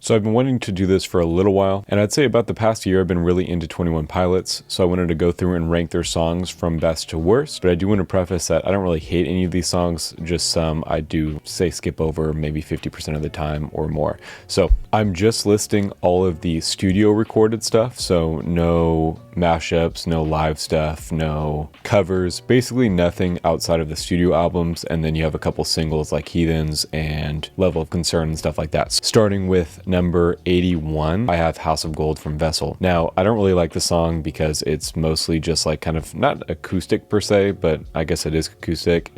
So I've been wanting to do this for a little while, and I'd say about the past year I've been really into 21 Pilots, so I wanted to go through and rank their songs from best to worst. But I do want to preface that I don't really hate any of these songs, just some I do say skip over maybe 50% of the time or more. So I'm just listing all of the studio recorded stuff, so no mashups, no live stuff, no covers, basically nothing outside of the studio albums, and then you have a couple singles like Heathens and Level of Concern and stuff like that. Starting with number 81, I have House of Gold from Vessel. Now, I don't really like the song because it's mostly just like kind of not acoustic per se, but I guess it is acoustic.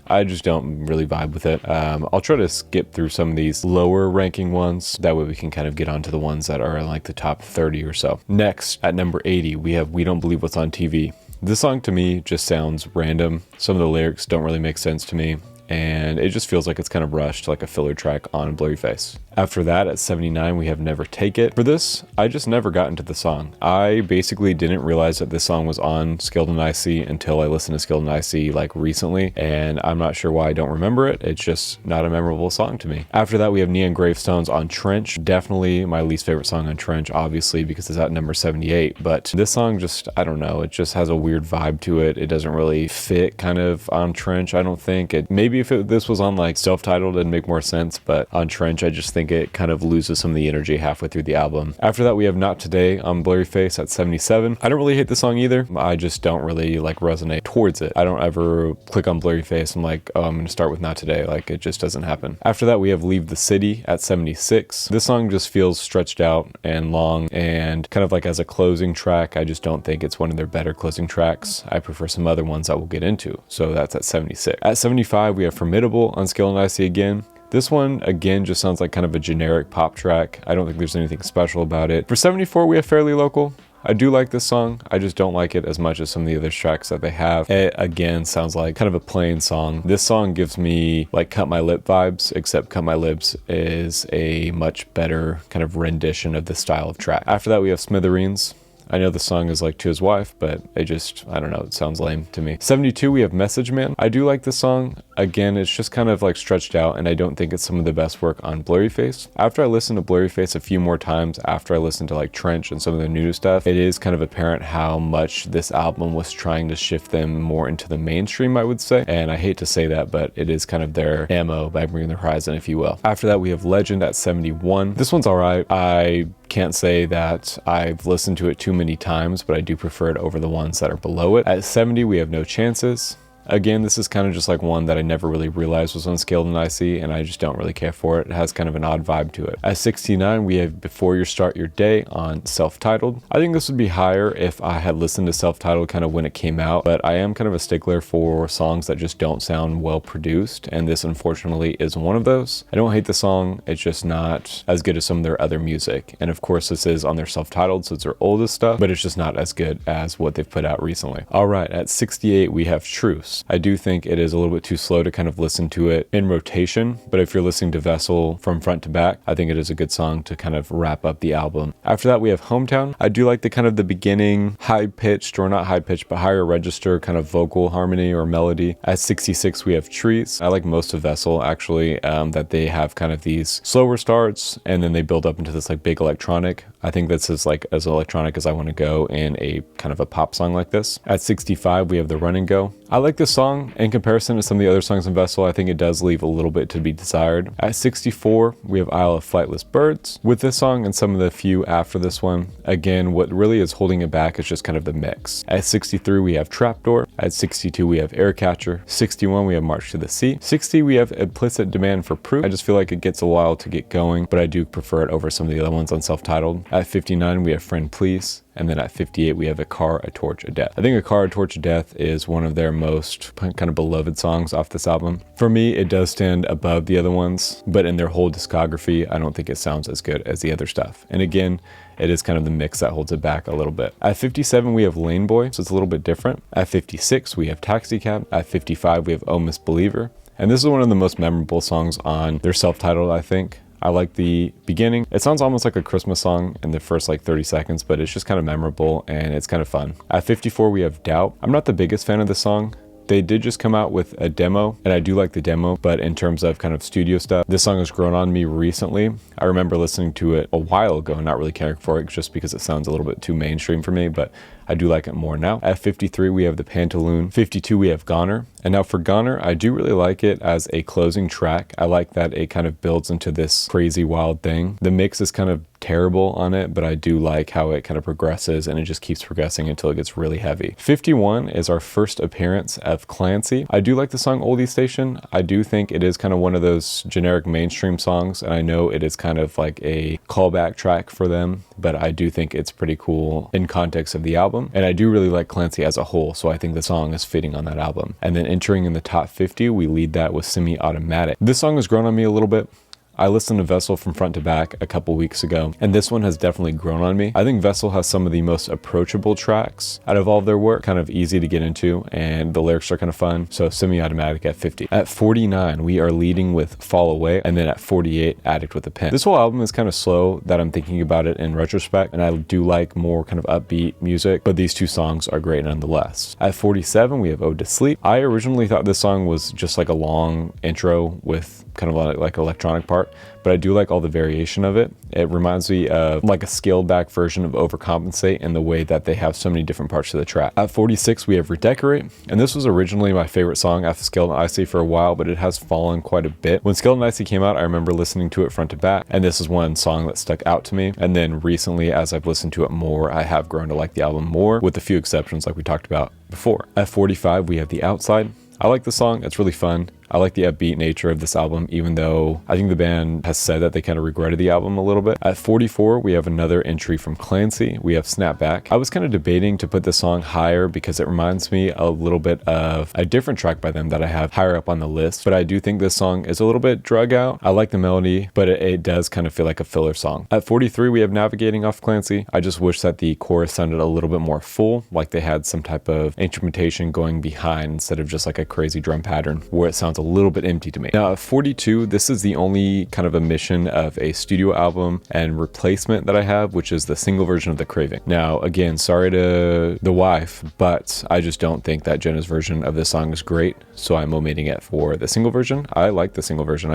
I just don't really vibe with it. I'll try to skip through some of these lower ranking ones. That way we can kind of get onto the ones that are in like the top 30 or so. Next, at number 80, we have We Don't Believe What's on TV. This song to me just sounds random. Some of the lyrics don't really make sense to me, and it just feels like it's kind of rushed, like a filler track on Blurryface. After that, at 79, we have Never Take It. For this, I just never got into the song. I basically didn't realize that this song was on Skilled and Icy until I listened to Skilled and Icy like recently, and I'm not sure why I don't remember it. It's just not a memorable song to me. After that, we have Neon Gravestones on Trench. Definitely my least favorite song on Trench, obviously, because it's at number 78, but this song just, I don't know, it just has a weird vibe to it. It doesn't really fit kind of on Trench, I don't think. Maybe if this was on like self-titled, it'd make more sense, but on Trench, I just think it kind of loses some of the energy halfway through the album. After that, we have Not Today on Blurryface at 77. I don't really hate the song either. I just don't really like resonate towards it. I don't ever click on Blurryface and like, oh, I'm going to start with Not Today. Like, it just doesn't happen. After that, we have Leave the City at 76. This song just feels stretched out and long, and kind of like as a closing track, I just don't think it's one of their better closing tracks. I prefer some other ones that we'll get into. So that's at 76. At 75, we have Formidable on Skill and Icy again. This one, again, just sounds like kind of a generic pop track. I don't think there's anything special about it. For 74, we have Fairly Local. I do like this song. I just don't like it as much as some of the other tracks that they have. It, again, sounds like kind of a plain song. This song gives me like Cut My Lip vibes, except Cut My Lips is a much better kind of rendition of this style of track. After that, we have Smithereens. I know the song is like To His Wife, but I don't know, it sounds lame to me. 72, we have Message Man. I do like this song. Again, it's just kind of like stretched out, and I don't think it's some of the best work on Blurryface. After I listened to Blurryface a few more times, after I listened to like Trench and some of the new stuff, it is kind of apparent how much this album was trying to shift them more into the mainstream, I would say. And I hate to say that, but it is kind of their ammo by bringing the horizon, if you will. After that, we have Legend at 71. This one's all right. I can't say that I've listened to it too many times, but I do prefer it over the ones that are below it. At 70, we have No Chances. Again, this is kind of just like one that I never really realized was unscaled and icy, and I just don't really care for it. It has kind of an odd vibe to it. At 69, we have Before You Start Your Day on Self-Titled. I think this would be higher if I had listened to Self-Titled kind of when it came out, but I am kind of a stickler for songs that just don't sound well produced, and this unfortunately is one of those. I don't hate the song, it's just not as good as some of their other music. And of course, this is on their Self-Titled, so it's their oldest stuff, but it's just not as good as what they've put out recently. All right, at 68, we have Truce. I do think it is a little bit too slow to kind of listen to it in rotation, but if you're listening to Vessel from front to back, I think it is a good song to kind of wrap up the album. After that, we have Hometown. I do like the kind of the beginning high-pitched, or not high-pitched, but higher register kind of vocal harmony or melody. At 66, we have Trees. I like most of Vessel, actually, that they have kind of these slower starts, and then they build up into this like big electronic. I think that's as like as electronic as I want to go in a kind of a pop song like this. At 65, we have The Run and Go. I like this song. In comparison to some of the other songs in Vessel, I think it does leave a little bit to be desired. At 64, we have Isle of Flightless Birds. With this song and some of the few after this one, again, what really is holding it back is just kind of the mix. At 63, we have Trapdoor. At 62, we have Aircatcher. 61, we have March to the Sea. 60, we have Implicit Demand for Proof. I just feel like it gets a while to get going, but I do prefer it over some of the other ones on Self-Titled. At 59, we have Friend Please. And then at 58, we have A Car, A Torch, A Death. I think A Car, A Torch, A Death is one of their most kind of beloved songs off this album. For me, it does stand above the other ones, but in their whole discography, I don't think it sounds as good as the other stuff. And again, it is kind of the mix that holds it back a little bit. At 57, we have Lane Boy, so it's a little bit different. At 56, we have Taxi Cab. At 55, we have Oh Misbeliever. And this is one of the most memorable songs on their Self-Titled, I think. I like the beginning. It sounds almost like a Christmas song in the first like 30 seconds, but it's just kind of memorable and it's kind of fun. At 54, we have Doubt. I'm not the biggest fan of the song, They did just come out with a demo, and I do like the demo, but in terms of kind of studio stuff, this song has grown on me recently. I remember listening to it a while ago and not really caring for it just because it sounds a little bit too mainstream for me, but I do like it more now. At 53, we have the Pantaloon. 52, we have Goner. And now for Goner, I do really like it as a closing track. I like that it kind of builds into this crazy wild thing. The mix is kind of terrible on it, but I do like how it kind of progresses, and it just keeps progressing until it gets really heavy. 51 is our first appearance of Clancy. I do like the song Oldie Station. I do think it is kind of one of those generic mainstream songs, and I know it is kind of like a callback track for them, but I do think it's pretty cool in context of the album. And I do really like Clancy as a whole, so I think the song is fitting on that album. And then entering in the top 50, we lead that with Semi-Automatic. This song has grown on me a little bit. I listened to Vessel from front to back a couple weeks ago, and this one has definitely grown on me. I think Vessel has some of the most approachable tracks out of all of their work, kind of easy to get into, and the lyrics are kind of fun. So Semi-Automatic at 50. At 49, we are leading with Fall Away, and then at 48, Addict with a Pen. This whole album is kind of slow that I'm thinking about it in retrospect, and I do like more kind of upbeat music, but these two songs are great nonetheless. At 47, we have Ode to Sleep. I originally thought this song was just like a long intro with kind of like electronic part, but I do like all the variation of it. It reminds me of like a scaled back version of Overcompensate in the way that they have so many different parts to the track. At 46, we have Redecorate, and this was originally my favorite song after Skeleton Icy for a while, but it has fallen quite a bit. When Skeleton Icy came out, I remember listening to it front to back, and this is one song that stuck out to me. And then recently, as I've listened to it more, I have grown to like the album more, with a few exceptions like we talked about before. At 45, we have The Outside. I like the song, it's really fun. I like the upbeat nature of this album, even though I think the band has said that they kind of regretted the album a little bit. At 44, we have another entry from Clancy. We have Snapback. I was kind of debating to put this song higher because it reminds me a little bit of a different track by them that I have higher up on the list, but I do think this song is a little bit drug out. I like the melody, but it does kind of feel like a filler song. At 43, we have Navigating off Clancy. I just wish that the chorus sounded a little bit more full, like they had some type of instrumentation going behind instead of just like a crazy drum pattern where it sounds a little bit empty to me. Now at 42, this is the only kind of omission of a studio album and replacement that I have, which is the single version of The Craving. Now again, sorry to the wife, but I just don't think that Jenna's version of this song is great, so I'm omitting it for the single version. I like the single version.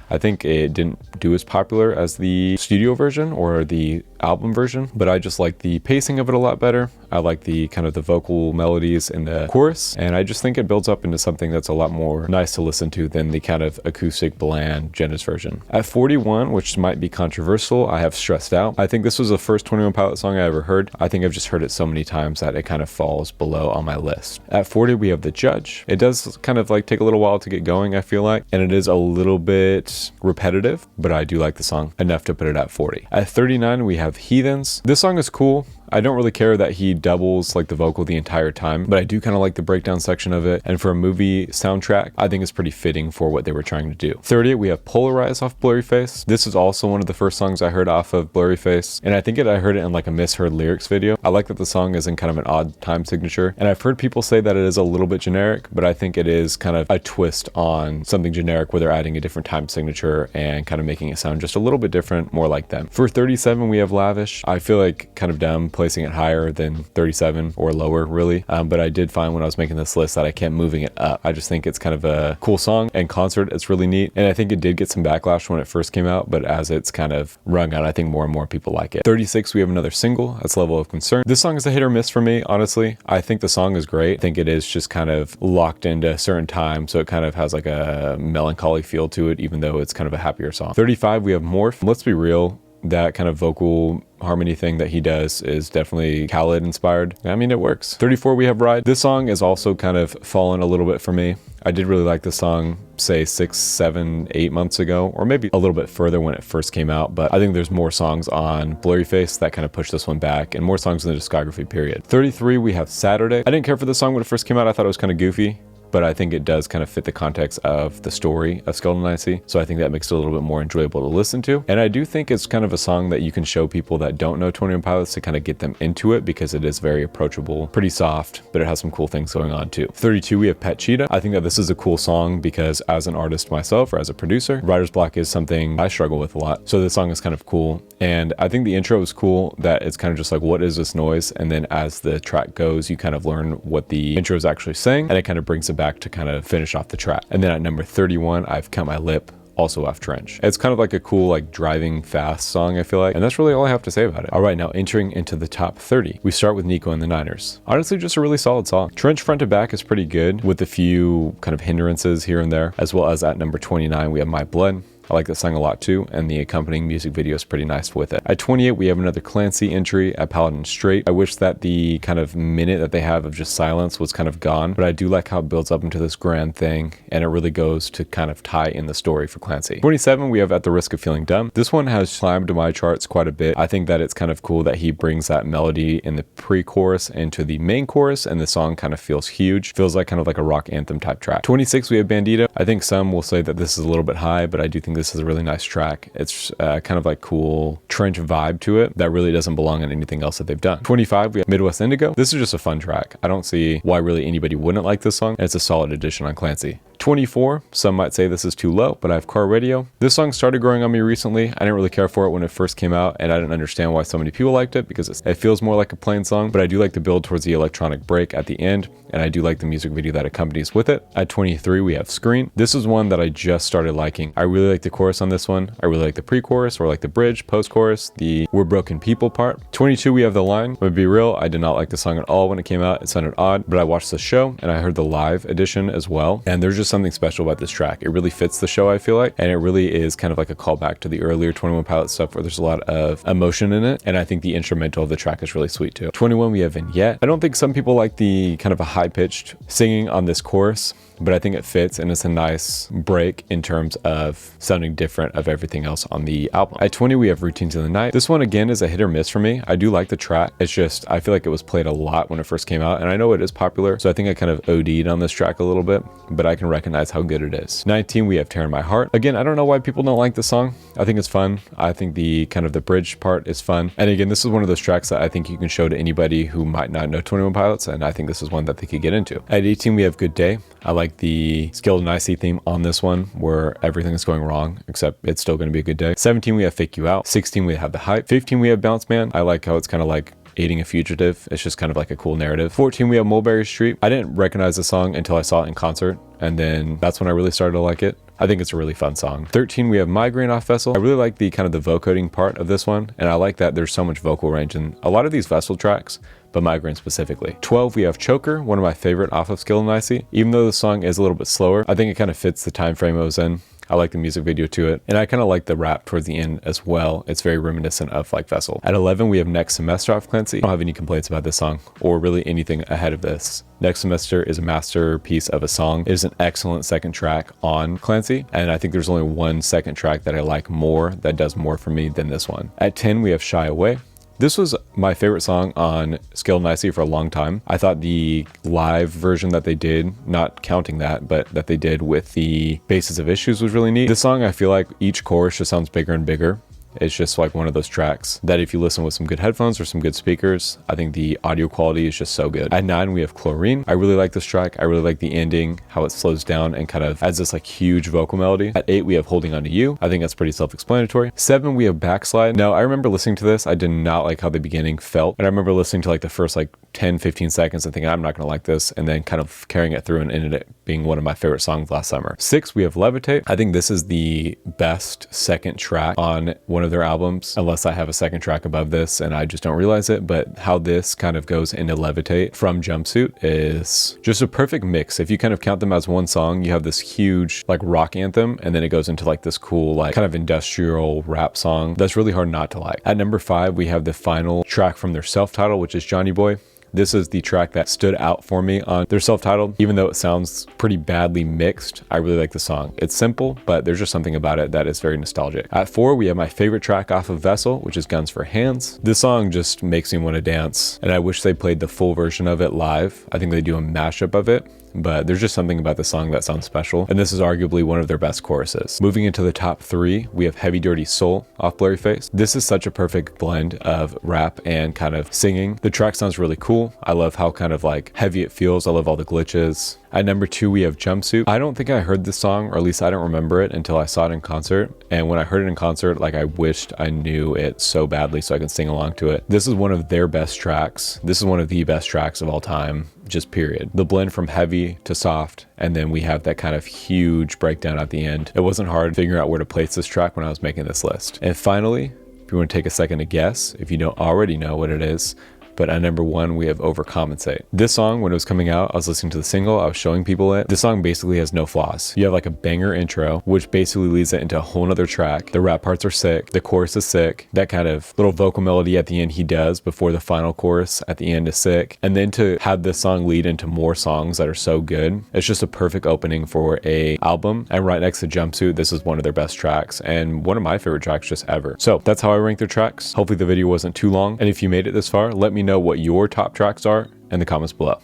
I think it didn't do as popular as the studio version or the album version, but I just like the pacing of it a lot better. I like the kind of the vocal melodies in the chorus, and I just think it builds up into something that's a lot more nice to listen to than the kind of acoustic bland Jenna's version. At 41, which might be controversial, I have Stressed Out. I think this was the first 21 Pilots song I ever heard. I think I've just heard it so many times that it kind of falls below on my list. At 40, we have The Judge. It does kind of like take a little while to get going, I feel like, and it is a little bit repetitive, but I do like the song enough to put it at 40. At 39, we have Heathens. This song is cool. I don't really care that he doubles like the vocal the entire time, but I do kind of like the breakdown section of it. And for a movie soundtrack, I think it's pretty fitting for what they were trying to do. 30, we have Polarize off Blurryface. This is also one of the first songs I heard off of Blurryface, and I think I heard it in like a misheard lyrics video. I like that the song is in kind of an odd time signature, and I've heard people say that it is a little bit generic, but I think it is kind of a twist on something generic where they're adding a different time signature and kind of making it sound just a little bit different, more like them. For 37, we have Lavish. I feel like kind of dumb placing it higher than 37 or lower really, but I did find when I was making this list that I kept moving it up. I just think it's kind of a cool song, and concert it's really neat, and I think it did get some backlash when it first came out, but as it's kind of rung out, I think more and more people like it. 36, we have another single, that's Level of Concern. This song is a hit or miss for me, honestly. I think the song is great. I think it is just kind of locked into a certain time, so it kind of has like a melancholy feel to it, even though it's kind of a happier song. 35, we have Morph. Let's be real, that kind of vocal harmony thing that he does is definitely Khaled inspired. I mean, it works. 34, we have Ride. This song is also kind of fallen a little bit for me. I did really like this song, say 6, 7, 8 months ago, or maybe a little bit further when it first came out, but I think there's more songs on Blurryface that kind of push this one back, and more songs in the discography period. 33, we have Saturday. I didn't care for this song when it first came out. I thought it was kind of goofy. but I think it does kind of fit the context of the story of Skeleton Icy, so I think that makes it a little bit more enjoyable to listen to. And I do think it's kind of a song that you can show people that don't know 21 Pilots to kind of get them into it, because it is very approachable, pretty soft, but it has some cool things going on too. 32, we have Pet Cheetah. I think that this is a cool song because as an artist myself, or as a producer, writer's block is something I struggle with a lot, so this song is kind of cool. And I think the intro is cool, that it's kind of just like, what is this noise? And then as the track goes, you kind of learn what the intro is actually saying, and it kind of brings it back to kind of finish off the track. And then at number 31, I've Cut My Lip, also off Trench. It's kind of like a cool, like, driving fast song, I feel like, and that's really all I have to say about it. All right, now entering into the top 30, we start with Nico and the Niners. Honestly, just a really solid song. Trench front to back is pretty good, with a few kind of hindrances here and there, as well as at number 29, we have My Blood. I like that song a lot too, and the accompanying music video is pretty nice with it. At 28, we have another Clancy entry at Paladin Straight. I wish that the kind of minute that they have of just silence was kind of gone, but I do like how it builds up into this grand thing, and it really goes to kind of tie in the story for Clancy. 27, we have At the Risk of Feeling Dumb. This one has climbed my charts quite a bit. I think that it's kind of cool that he brings that melody in the pre-chorus into the main chorus, and the song kind of feels huge. Feels like kind of like a rock anthem type track. 26, we have Bandito. I think some will say that this is a little bit high, but I do think this is a really nice track. It's kind of like cool Trench vibe to it that really doesn't belong in anything else that they've done. 25, we have Midwest Indigo. This is just a fun track. I don't see why really anybody wouldn't like this song, and it's a solid addition on Clancy. 24, some might say this is too low, but I have Car Radio. This song started growing on me recently. I didn't really care for it when it first came out, and I didn't understand why so many people liked it, because it feels more like a plain song, but I do like the build towards the electronic break at the end, and I do like the music video that accompanies with it. At 23, we have Screen. This is one that I just started liking. I really like the chorus on this one. I really like the pre-chorus, or like the bridge, post-chorus, the We're Broken People part. 22, we have The Line. I'm gonna be real, I did not like the song at all when it came out. It sounded odd, but I watched the show, and I heard the live edition as well, and there's just something special about this track. It really fits the show, I feel like, and it really is kind of like a callback to the earlier 21 Pilots stuff, where there's a lot of emotion in it, and I think the instrumental of the track is really sweet too. 21, we have Vignette. I don't think some people like the kind of a high-pitched singing on this chorus, but I think it fits, and it's a nice break in terms of sounding different of everything else on the album. At 20, we have Routines in the Night. This one, again, is a hit or miss for me. I do like the track. It's just, I feel like it was played a lot when it first came out, and I know it is popular, so I think I kind of OD'd on this track a little bit, but I can recognize how good it is. 19, we have Tearing My Heart. Again, I don't know why people don't like this song. I think it's fun. I think the kind of the bridge part is fun. And again, this is one of those tracks that I think you can show to anybody who might not know 21 Pilots, and I think this is one that they could get into. At 18, we have Good Day. I like the Skeleton Icy theme on this one, where everything is going wrong, except it's still going to be a good day. 17, we have Fake You Out. 16, we have The Hype. 15, we have Bounce Man. I like how it's kind of like Aiding a Fugitive. It's just kind of like a cool narrative. 14, we have Mulberry Street. I didn't recognize the song until I saw it in concert, and then that's when I really started to like it. I think it's a really fun song. 13, we have Migraine off Vessel. I really like the kind of the vocoding part of this one, and I like that there's so much vocal range in a lot of these Vessel tracks, but Migraine specifically. 12, we have Choker, one of my favorite off of Skeleton Icy. Even though the song is a little bit slower, I think it kind of fits the time frame I was in. I like the music video to it, and I kind of like the rap towards the end as well. It's very reminiscent of like Vessel. At 11, we have Next Semester off Clancy. I don't have any complaints about this song, or really anything ahead of this. Next Semester is a masterpiece of a song. It is an excellent second track on Clancy, and I think there's only one second track that I like more, that does more for me than this one. At 10, we have Shy Away. This was my favorite song on Skeleton Icy for a long time. I thought the live version that they did, not counting that, but that they did with the Basis of Issues was really neat. This song, I feel like each chorus just sounds bigger and bigger. It's just like one of those tracks that if you listen with some good headphones or some good speakers, I think the audio quality is just so good. At 9, we have Chlorine. I really like this track. I really like the ending, how it slows down and kind of adds this like huge vocal melody. At 8, we have Holding On To You. I think that's pretty self-explanatory. 7, we have Backslide. Now, I remember listening to this. I did not like how the beginning felt. And I remember listening to like the first like 10, 15 seconds and thinking, I'm not gonna like this, and then kind of carrying it through and ended it being one of my favorite songs last summer. 6, we have Levitate. I think this is the best second track on one of their albums, unless I have a second track above this and I just don't realize it, but how this kind of goes into Levitate from Jumpsuit is just a perfect mix. If you kind of count them as one song, you have this huge like rock anthem, and then it goes into like this cool like kind of industrial rap song that's really hard not to like. At number 5, we have the final track from their self-title, which is Johnny Boy. This is the track that stood out for me on their self-titled. Even though it sounds pretty badly mixed, I really like the song. It's simple, but there's just something about it that is very nostalgic. At 4, we have my favorite track off of Vessel, which is Guns for Hands. This song just makes me want to dance, and I wish they played the full version of it live. I think they do a mashup of it, but there's just something about the song that sounds special, and this is arguably one of their best choruses. Moving into the top 3, we have Heavy Dirty Soul off Blurryface. This is such a perfect blend of rap and kind of singing. The track sounds really cool. I love how kind of like heavy it feels. I love all the glitches. At number 2, we have Jumpsuit. I don't think I heard this song, or at least I don't remember it until I saw it in concert. And when I heard it in concert, like I wished I knew it so badly so I could sing along to it. This is one of their best tracks. This is one of the best tracks of all time, just period. The blend from heavy to soft, and then we have that kind of huge breakdown at the end. It wasn't hard figuring out where to place this track when I was making this list. And finally, if you want to take a second to guess, if you don't already know what it is, but at number 1, we have Overcompensate. This song, when it was coming out, I was listening to the single, I was showing people it. This song basically has no flaws. You have like a banger intro, which basically leads it into a whole nother track. The rap parts are sick. The chorus is sick. That kind of little vocal melody at the end he does before the final chorus at the end is sick. And then to have this song lead into more songs that are so good, it's just a perfect opening for a album. And right next to Jumpsuit, this is one of their best tracks and one of my favorite tracks just ever. So that's how I rank their tracks. Hopefully the video wasn't too long. And if you made it this far, let me know what your top tracks are in the comments below.